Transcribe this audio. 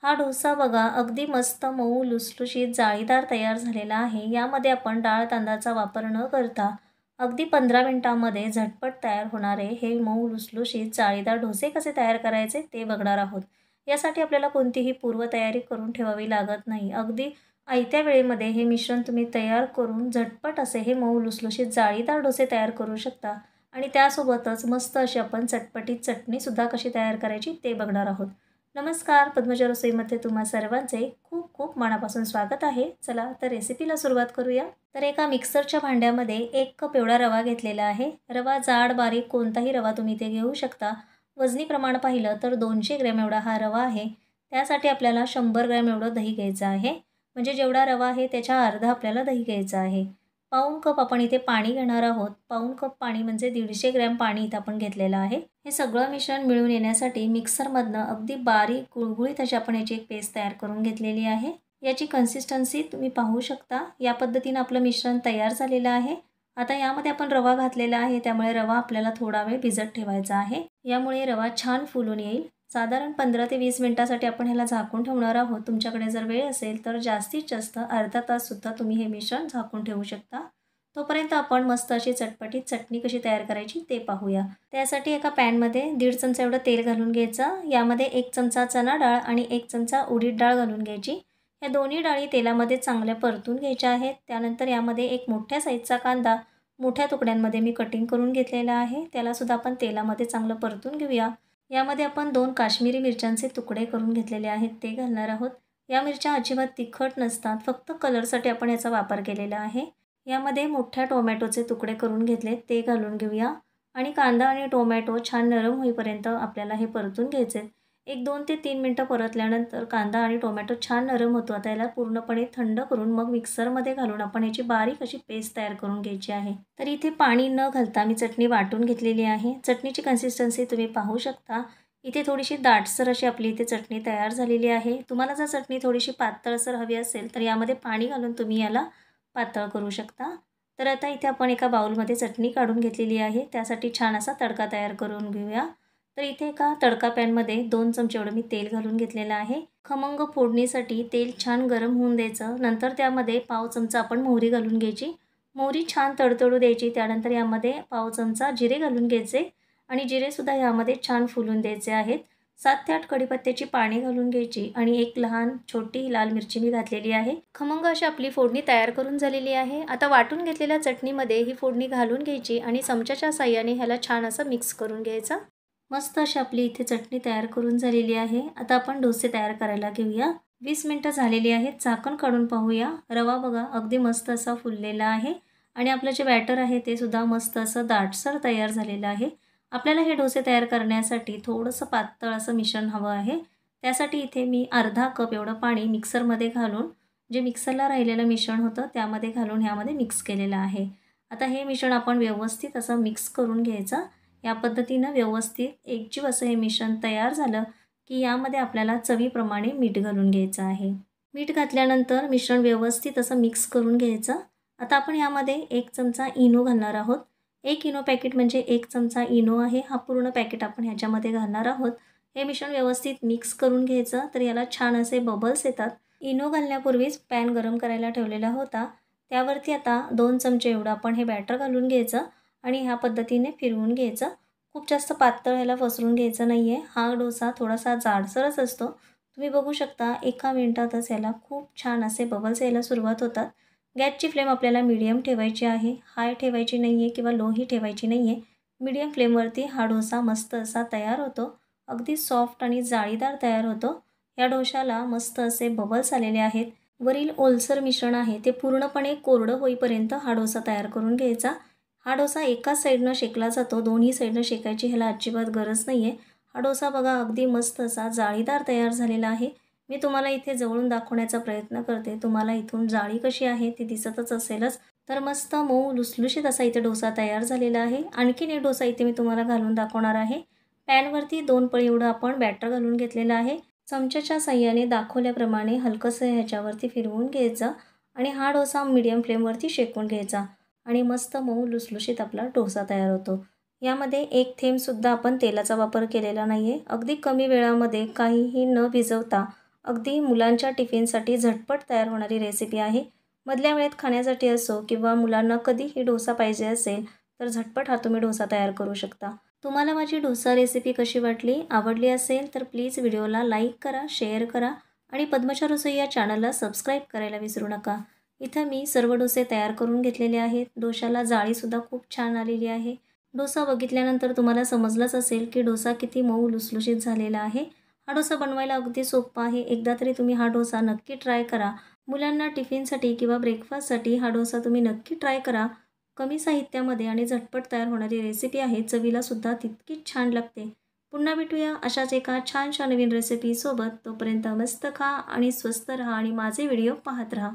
हा डोसा बघा अगदी मस्त मऊ लुसलुशीत जाळीदार तयार झालेला आहे। यामध्ये आपण डाळ तांदळाचा वापर न करता अगदी 15 मिनिटांमध्ये झटपट तयार होणारे हे मऊ लुसलुशीत जाळीदार डोसे कसे तयार करायचे ते बघणार आहोत। यासाठी आपल्याला कोणतीही पूर्वतयारी करून ठेवावी लागत नाही। अगदी आयत्या वेळेमध्ये हे मिश्रण तुम्ही तयार करून झटपट असे हे मऊ लुसलुशीत जाळीदार डोसे तयार करू शकता आणि त्यासोबतच मस्त अशी आपण चटपटीत चटणीसुद्धा कशी तयार करायची ते बघणार आहोत। नमस्कार, पद्मजा रसोईमध्ये तुम्हा सर्वांचे खूप खूप मनापासून स्वागत आहे। चला तर रेसिपीला सुरुवात करूया। तर एका मिक्सरच्या भांड्यामध्ये 1 कप एवढा रवा घेतलेला आहे। रवा जाड बारीक कोणताही रवा तुम्ही इथे घेऊ शकता। वजनी प्रमाण पाहिलं तर 200 ग्रॅम एवढा हा रवा आहे। त्यासाठी आपल्याला 100 ग्रॅम एवढं दही घ्यायचं आहे। म्हणजे जेवढा रवा आहे त्याच्या अर्धा आपल्याला दही घ्यायचं आहे। पाऊण कप आपण इथे पाणी घेणार आहोत। पाऊण कप पाणी म्हणजे 150 ग्रॅम पाणी इथे आपण घेतलेलं आहे। हे सगळं मिश्रण मिळून येण्यासाठी मिक्सरमधनं अगदी बारीक गुळगुळीत अशी आपण याची एक पेस्ट तयार करून घेतलेली आहे। याची कन्सिस्टन्सी तुम्ही पाहू शकता। या पद्धतीने आपलं मिश्रण तयार झालेलं आहे। आता यामध्ये आपण रवा घातलेला आहे, त्यामुळे रवा आपल्याला थोडा वेळ भिजत ठेवायचा आहे। यामुळे रवा छान फुलून येईल। साधारण 15 ते 20 मिनिटांसाठी आपण ह्याला झाकून ठेवणार आहोत। तुमच्याकडे जर वेळ असेल तर जास्तीत जास्त अर्धा तास सुद्धा तुम्ही हे मिश्रण झाकून ठेवू शकता। तोपर्यंत आपण मस्त अशी चटपटीत चटणी कशी तयार करायची ते पाहूया। त्यासाठी एका पॅनमध्ये 1.5 चमचा एवढं तेल घालून घ्यायचं। यामध्ये 1 चमचा चणा डाळ आणि 1 चमचा उडीद डाळ घालून घ्यायची। या दोन्ही डाळी तेलामध्ये चांगल्या परतून घ्यायच्या आहेत। त्यानंतर यामध्ये एक मोठ्या साईजचा कांदा मोठ्या तुकड्यांमध्ये मी कटिंग करून घेतलेला आहे। त्याला सुद्धा आपण तेलामध्ये चांगलं परतून घेऊया। यामध्ये आपण 2 काश्मीरी मिरच्यांचे तुकडे करून घेतलेले आहेत ते घालणार आहोत। या मिरच्या अजिबात तिखट नसतात, फक्त कलरसाठी आपण याचा वापर केलेला आहे। यामध्ये मोठ्या टोमॅटोचे तुकडे करून घेतले ते घालून घेऊया आणि कांदा आणि टोमॅटो छान नरम होईपर्यंत आपल्याला हे परतून घ्यायचे। 1-2 ते 3 मिनिटं परतल्यानंतर कांदा आणि टोमॅटो छान नरम होतो। आता याला पूर्णपणे थंड करून मग मिक्सरमध्ये घालून आपण याची बारीक अशी पेस्ट तयार करून घ्यायची आहे। तर इथे पाणी न घालता मी चटणी वाटून घेतलेली आहे। चटणीची कन्सिस्टन्सी तुम्ही पाहू शकता। इथे थोडीशी दाटसर अशी आपली इथे चटणी तयार झालेली आहे। तुम्हाला जर चटणी थोडीशी पातळसर हवी असेल तर यामध्ये पाणी घालून तुम्ही याला पातळ करू शकता। तर आता इथे आपण एका बाउलमध्ये चटणी काढून घेतलेली आहे। त्यासाठी छान असा तडका तयार करून घेऊया। तर इथे एका तडका पॅनमध्ये 2 चमचे एवढं मी तेल घालून घेतलेलं आहे। खमंग फोडणीसाठी तेल छान गरम होऊन द्यायचं। नंतर त्यामध्ये पाव चमचा आपण मोहरी घालून घ्यायची। मोहरी छान तडतडू द्यायची। त्यानंतर यामध्ये पाव चमचा जिरे घालून घ्यायचे आणि जिरेसुद्धा यामध्ये छान फुलून द्यायचे आहेत। 7 ते 8 कढीपत्त्याची पाने घालून घ्यायची आणि एक लहान छोटी लाल मिरची मी घातलेली आहे। खमंग अशी आपली फोडणी तयार करून झालेली आहे। आता वाटून घेतलेल्या चटणीमध्ये ही फोडणी घालून घ्यायची आणि चमच्याच्या साहाय्याने ह्याला छान असं मिक्स करून घ्यायचं। मस्त अशी आपली इथे चटणी तयार करून झालेली आहे। आता आपण डोसे तयार करायला घेऊया। 20 मिनिटं झालेली आहेत। झाकण काढून पाहूया। रवा बघा अगदी मस्त असा फुललेला आहे आणि आपलं जे बॅटर आहे ते सुद्धा मस्त असं दाटसर तयार झालेलं आहे। आपल्याला हे डोसे तयार करण्यासाठी थोडंसं पातळ असं मिश्रण हवं आहे। त्यासाठी इथे मी अर्धा कप एवढं पाणी मिक्सरमध्ये घालून जे मिक्सरला राहिलेलं मिश्रण होतं त्यामध्ये घालून ह्यामध्ये मिक्स केलेलं आहे। आता हे मिश्रण आपण व्यवस्थित असं मिक्स करून घ्यायचं। या पद्धतीनं व्यवस्थित एकजीव असं हे मिश्रण तयार झालं की यामध्ये आपल्याला चवीप्रमाणे मीठ घालून घ्यायचं आहे। मीठ घातल्यानंतर मिश्रण व्यवस्थित असं मिक्स करून घ्यायचं। आता आपण यामध्ये 1 चमचा इनो घालणार आहोत। 1 इनो पॅकेट म्हणजे 1 चमचा इनो आहे। हा पूर्ण पॅकेट आपण ह्याच्यामध्ये घालणार आहोत। हे मिश्रण व्यवस्थित मिक्स करून घ्यायचं। तर याला छान असे बबल्स येतात। इनो घालण्यापूर्वीच पॅन गरम करायला ठेवलेला होता। त्यावरती आता 2 चमचे एवढं आपण हे बॅटर घालून घ्यायचं आणि ह्या पद्धतीने फिरवून घ्यायचं। खूप जास्त पातळ ह्याला पसरून घ्यायचं नाही आहे। हा डोसा थोडासा जाडसरच असतो। तुम्ही बघू शकता 1 मिनिटातच याला खूप छान असे बबल्स यायला सुरुवात होतात। गॅसची फ्लेम आपल्याला मीडियम ठेवायची आहे। हाय ठेवायची नाही आहे किंवा लोही ठेवायची नाही आहे। मीडियम फ्लेमवरती हा डोसा मस्त असा तयार होतो। अगदी सॉफ्ट आणि जाळीदार तयार होतो। या डोशाला मस्त असे बबल्स आलेले आहेत। वरील ओलसर मिश्रण आहे ते पूर्णपणे कोरडं होईपर्यंत हा डोसा तयार करून घ्यायचा। हा डोसा एकाच साईडनं शेकला जातो, दोन्ही साईडनं शेकायची ह्याला अजिबात गरज नाही आहे। हा डोसा बघा अगदी मस्त असा जाळीदार तयार झालेला आहे। मी तुम्हाला इथे जवळून दाखवण्याचा प्रयत्न करते। तुम्हाला इथून जाळी कशी आहे ती दिसतच असेलच। तर मस्त मऊ लुसलुशीत असा इथे डोसा तयार झालेला आहे। आणखीन एक डोसा इथे मी तुम्हाला घालून दाखवणार आहे। पॅनवरती 2 पळी एवढं आपण बॅटर घालून घेतलेलं आहे। चमच्याच्या साहाय्याने दाखवल्याप्रमाणे हलकंसं ह्याच्यावरती फिरवून घ्यायचं आणि हा डोसा मीडियम फ्लेमवरती शेकून घ्यायचा आणि मस्त मऊ लुसलुशीत आपला डोसा तयार होतो। यामध्ये 1 थेंबसुद्धा आपण तेलाचा वापर केलेला नाही आहे। अगदी कमी वेळामध्ये काहीही न भिजवता अगदी मुलांच्या टिफिनसाठी झटपट तयार होणारी रेसिपी आहे. मधल्या वेळेत खाण्यासाठी असो किंवा मुलांना कधीही डोसा पाहिजे असेल तर झटपट हा तुम्ही डोसा तयार करू शकता. तुम्हाला माझी डोसा रेसिपी कशी वाटली? आवडली असेल तर प्लीज व्हिडिओला लाईक करा, शेअर करा आणि पद्मजा रसोई या चॅनलला सबस्क्राईब करायला विसरू नका. इथं मी सर्व डोसे तयार करून घेतलेले आहेत. डोशाला जाळीसुद्धा खूप छान आलेली आहे. डोसा बघितल्यानंतर तुम्हाला समजलंच असेल की डोसा किती मऊ लुसलुशीत झालेला आहे. हा डोसा बनवायला अगदी सोपा आहे. एकदा तरी तुम्ही हा डोसा नक्की ट्राय करा. मुलांना टिफिनसाठी किंवा ब्रेकफास्टसाठी हा डोसा तुम्ही नक्की ट्राय करा. कमी साहित्यामध्ये आणि झटपट तयार होणारी रेसिपी आहे. चवीलासुद्धा तितकीच छान लागते. पुन्हा भेटूया अशाच एका छानशा नवीन रेसिपीसोबत. तोपर्यंत मस्त खा आणि स्वस्त रहा आणि माझे व्हिडिओ पाहत राहा.